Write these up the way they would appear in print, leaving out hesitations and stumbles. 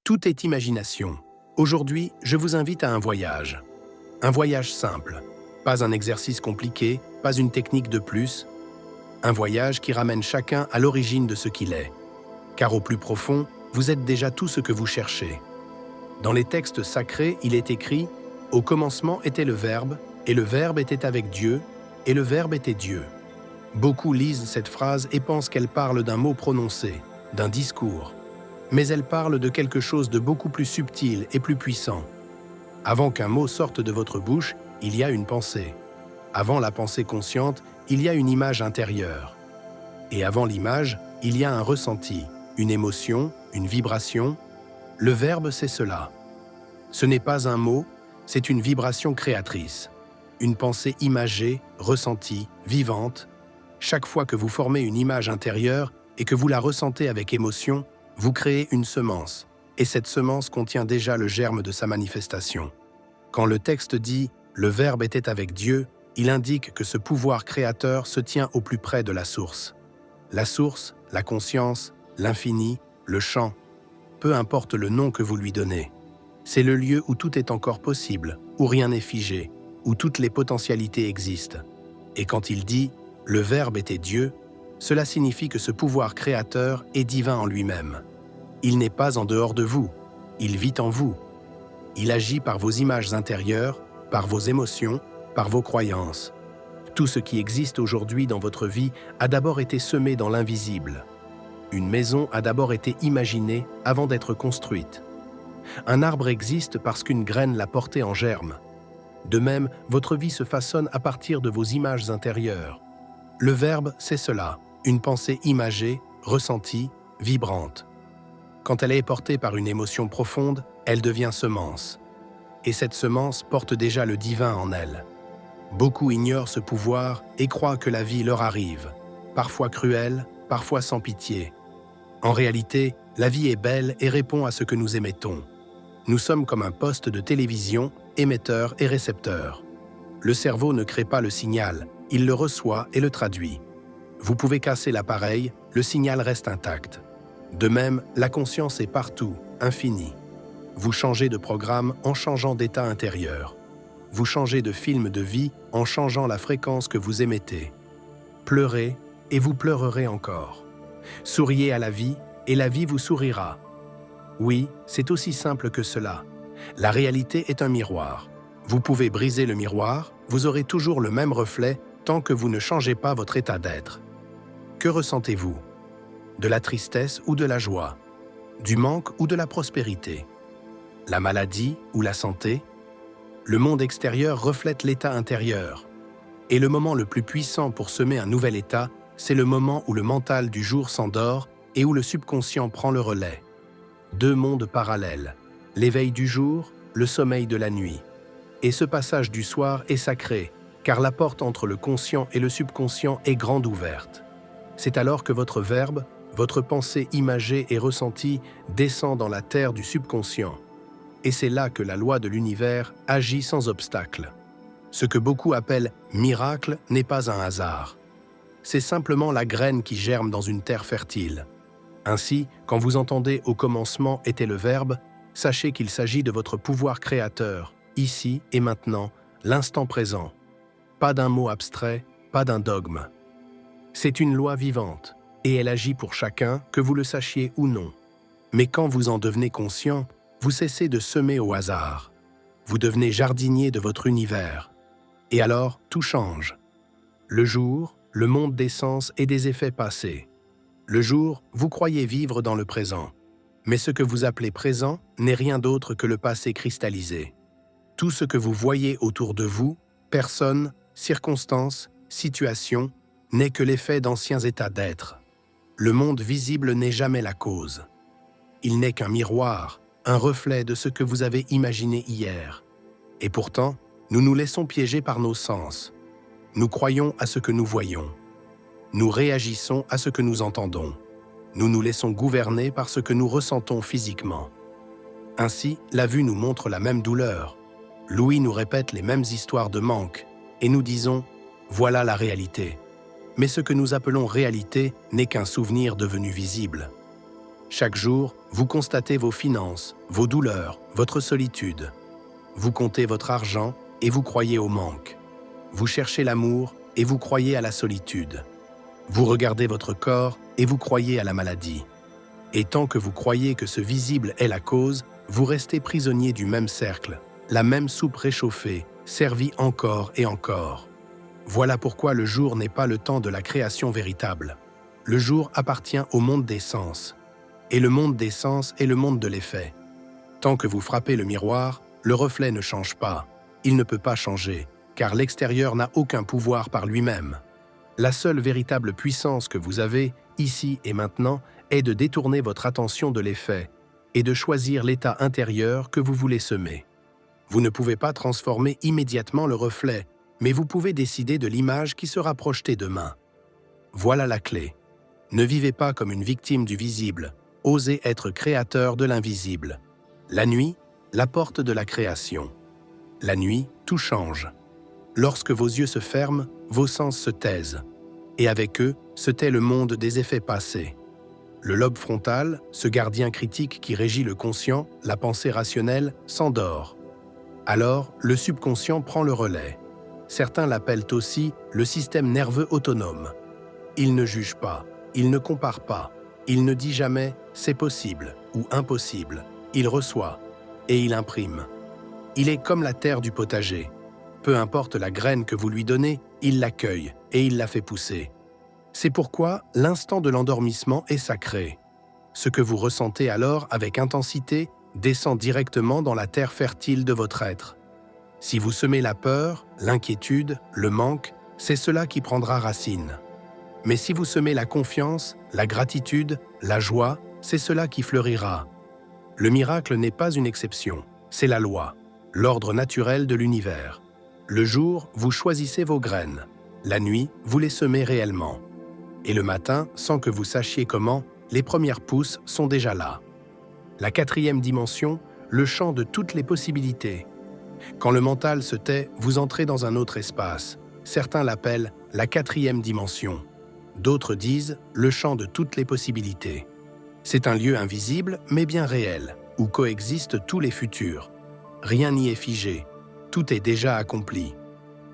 Tout est imagination. Aujourd'hui, je vous invite à un voyage. Un voyage simple. Pas un exercice compliqué, pas une technique de plus. Un voyage qui ramène chacun à l'origine de ce qu'il est. Car au plus profond, vous êtes déjà tout ce que vous cherchez. Dans les textes sacrés, il est écrit « Au commencement était le Verbe, et le Verbe était avec Dieu, et le Verbe était Dieu ». Beaucoup lisent cette phrase et pensent qu'elle parle d'un mot prononcé, d'un discours. Mais elle parle de quelque chose de beaucoup plus subtil et plus puissant. Avant qu'un mot sorte de votre bouche, il y a une pensée. Avant la pensée consciente, il y a une image intérieure. Et avant l'image, il y a un ressenti, une émotion, une vibration. Le verbe, c'est cela. Ce n'est pas un mot, c'est une vibration créatrice. Une pensée imagée, ressentie, vivante. Chaque fois que vous formez une image intérieure et que vous la ressentez avec émotion, vous créez une semence. Et cette semence contient déjà le germe de sa manifestation. Quand le texte dit « le Verbe était avec Dieu », il indique que ce pouvoir créateur se tient au plus près de la source. La source, la conscience, l'infini, le champ, peu importe le nom que vous lui donnez. C'est le lieu où tout est encore possible, où rien n'est figé, où toutes les potentialités existent. Et quand il dit « le Verbe était Dieu », cela signifie que ce pouvoir créateur est divin en lui-même. Il n'est pas en dehors de vous, il vit en vous. Il agit par vos images intérieures, par vos émotions, par vos croyances. Tout ce qui existe aujourd'hui dans votre vie a d'abord été semé dans l'invisible. Une maison a d'abord été imaginée avant d'être construite. Un arbre existe parce qu'une graine l'a porté en germe. De même, votre vie se façonne à partir de vos images intérieures. Le verbe, c'est cela, une pensée imagée, ressentie, vibrante. Quand elle est portée par une émotion profonde, elle devient semence. Et cette semence porte déjà le divin en elle. Beaucoup ignorent ce pouvoir et croient que la vie leur arrive, parfois cruelle, parfois sans pitié. En réalité, la vie est belle et répond à ce que nous émettons. Nous sommes comme un poste de télévision, émetteur et récepteur. Le cerveau ne crée pas le signal, il le reçoit et le traduit. Vous pouvez casser l'appareil, le signal reste intact. De même, la conscience est partout, infinie. Vous changez de programme en changeant d'état intérieur. Vous changez de film de vie en changeant la fréquence que vous émettez. Pleurez et vous pleurerez encore. Souriez à la vie et la vie vous sourira. Oui, c'est aussi simple que cela. La réalité est un miroir. Vous pouvez briser le miroir, vous aurez toujours le même reflet tant que vous ne changez pas votre état d'être. Que ressentez-vous? De la tristesse ou de la joie? Du manque ou de la prospérité? La maladie ou la santé? Le monde extérieur reflète l'état intérieur. Et le moment le plus puissant pour semer un nouvel état, c'est le moment où le mental du jour s'endort et où le subconscient prend le relais. Deux mondes parallèles, l'éveil du jour, le sommeil de la nuit. Et ce passage du soir est sacré, car la porte entre le conscient et le subconscient est grande ouverte. C'est alors que votre verbe, votre pensée imagée et ressentie descend dans la terre du subconscient. Et c'est là que la loi de l'univers agit sans obstacle. Ce que beaucoup appellent miracle n'est pas un hasard. C'est simplement la graine qui germe dans une terre fertile. Ainsi, quand vous entendez « au commencement était le Verbe », sachez qu'il s'agit de votre pouvoir créateur, ici et maintenant, l'instant présent. Pas d'un mot abstrait, pas d'un dogme. C'est une loi vivante, et elle agit pour chacun, que vous le sachiez ou non. Mais quand vous en devenez conscient, vous cessez de semer au hasard. Vous devenez jardinier de votre univers. Et alors, tout change. Le jour, le monde des sens et des effets passés. Le jour, vous croyez vivre dans le présent. Mais ce que vous appelez présent n'est rien d'autre que le passé cristallisé. Tout ce que vous voyez autour de vous, personnes, circonstances, situations, n'est que l'effet d'anciens états d'être. Le monde visible n'est jamais la cause. Il n'est qu'un miroir, un reflet de ce que vous avez imaginé hier. Et pourtant, nous nous laissons piéger par nos sens. Nous croyons à ce que nous voyons. Nous réagissons à ce que nous entendons. Nous nous laissons gouverner par ce que nous ressentons physiquement. Ainsi, la vue nous montre la même douleur. L'ouïe nous répète les mêmes histoires de manque. Et nous disons « voilà la réalité ». Mais ce que nous appelons réalité n'est qu'un souvenir devenu visible. Chaque jour, vous constatez vos finances, vos douleurs, votre solitude. Vous comptez votre argent et vous croyez au manque. Vous cherchez l'amour et vous croyez à la solitude. Vous regardez votre corps et vous croyez à la maladie. Et tant que vous croyez que ce visible est la cause, vous restez prisonnier du même cercle, la même soupe réchauffée, servie encore et encore. Voilà pourquoi le jour n'est pas le temps de la création véritable. Le jour appartient au monde des sens. Et le monde des sens est le monde de l'effet. Tant que vous frappez le miroir, le reflet ne change pas. Il ne peut pas changer, car l'extérieur n'a aucun pouvoir par lui-même. La seule véritable puissance que vous avez, ici et maintenant, est de détourner votre attention de l'effet et de choisir l'état intérieur que vous voulez semer. Vous ne pouvez pas transformer immédiatement le reflet, mais vous pouvez décider de l'image qui sera projetée demain. Voilà la clé. Ne vivez pas comme une victime du visible. Osez être créateur de l'invisible. La nuit, la porte de la création. La nuit, tout change. Lorsque vos yeux se ferment, vos sens se taisent. Et avec eux, se tait le monde des effets passés. Le lobe frontal, ce gardien critique qui régit le conscient, la pensée rationnelle, s'endort. Alors, le subconscient prend le relais. Certains l'appellent aussi le système nerveux autonome. Il ne juge pas, il ne compare pas, il ne dit jamais « c'est possible » ou « impossible ». Il reçoit et il imprime. Il est comme la terre du potager. Peu importe la graine que vous lui donnez, il l'accueille et il la fait pousser. C'est pourquoi l'instant de l'endormissement est sacré. Ce que vous ressentez alors avec intensité descend directement dans la terre fertile de votre être. Si vous semez la peur, l'inquiétude, le manque, c'est cela qui prendra racine. Mais si vous semez la confiance, la gratitude, la joie, c'est cela qui fleurira. Le miracle n'est pas une exception, c'est la loi, l'ordre naturel de l'univers. Le jour, vous choisissez vos graines. La nuit, vous les semez réellement. Et le matin, sans que vous sachiez comment, les premières pousses sont déjà là. La quatrième dimension, le champ de toutes les possibilités. Quand le mental se tait, vous entrez dans un autre espace. Certains l'appellent la quatrième dimension. D'autres disent le champ de toutes les possibilités. C'est un lieu invisible, mais bien réel, où coexistent tous les futurs. Rien n'y est figé, tout est déjà accompli.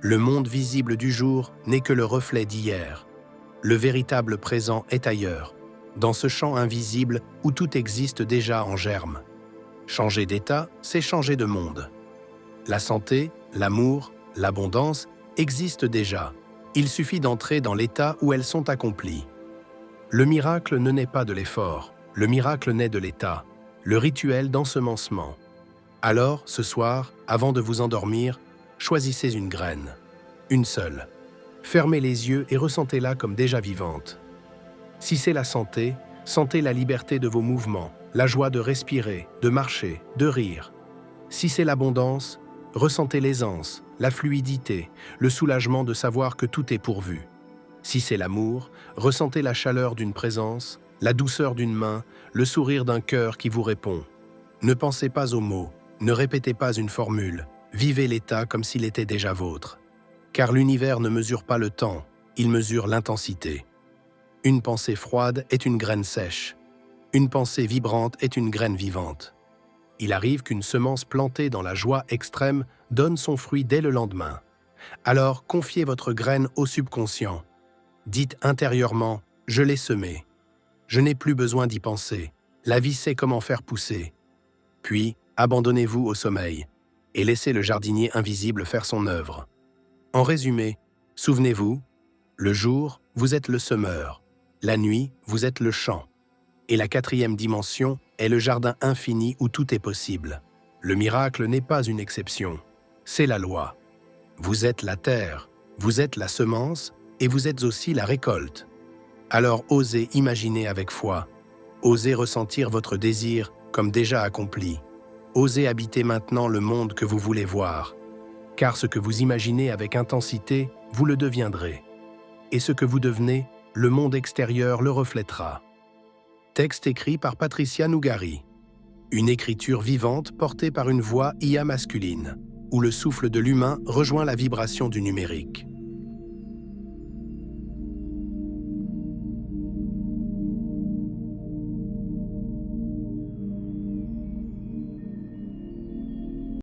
Le monde visible du jour n'est que le reflet d'hier. Le véritable présent est ailleurs, dans ce champ invisible où tout existe déjà en germe. Changer d'état, c'est changer de monde. La santé, l'amour, l'abondance existent déjà. Il suffit d'entrer dans l'état où elles sont accomplies. Le miracle ne naît pas de l'effort, le miracle naît de l'état, le rituel d'ensemencement. Alors, ce soir, avant de vous endormir, choisissez une graine, une seule. Fermez les yeux et ressentez-la comme déjà vivante. Si c'est la santé, sentez la liberté de vos mouvements, la joie de respirer, de marcher, de rire. Si c'est l'abondance, ressentez l'aisance, la fluidité, le soulagement de savoir que tout est pourvu. Si c'est l'amour, ressentez la chaleur d'une présence, la douceur d'une main, le sourire d'un cœur qui vous répond. Ne pensez pas aux mots, ne répétez pas une formule, vivez l'état comme s'il était déjà vôtre. Car l'univers ne mesure pas le temps, il mesure l'intensité. Une pensée froide est une graine sèche. Une pensée vibrante est une graine vivante. Il arrive qu'une semence plantée dans la joie extrême donne son fruit dès le lendemain. Alors confiez votre graine au subconscient. Dites intérieurement « je l'ai semé ». Je n'ai plus besoin d'y penser. La vie sait comment faire pousser. Puis, abandonnez-vous au sommeil et laissez le jardinier invisible faire son œuvre. En résumé, souvenez-vous, le jour, vous êtes le semeur. La nuit, vous êtes le champ. Et la quatrième dimension est le jardin infini où tout est possible. Le miracle n'est pas une exception, c'est la loi. Vous êtes la terre, vous êtes la semence et vous êtes aussi la récolte. Alors osez imaginer avec foi, osez ressentir votre désir comme déjà accompli. Osez habiter maintenant le monde que vous voulez voir. Car ce que vous imaginez avec intensité, vous le deviendrez. Et ce que vous devenez, le monde extérieur le reflètera. Texte écrit par Patricia Nougari. Une écriture vivante portée par une voix IA masculine, où le souffle de l'humain rejoint la vibration du numérique.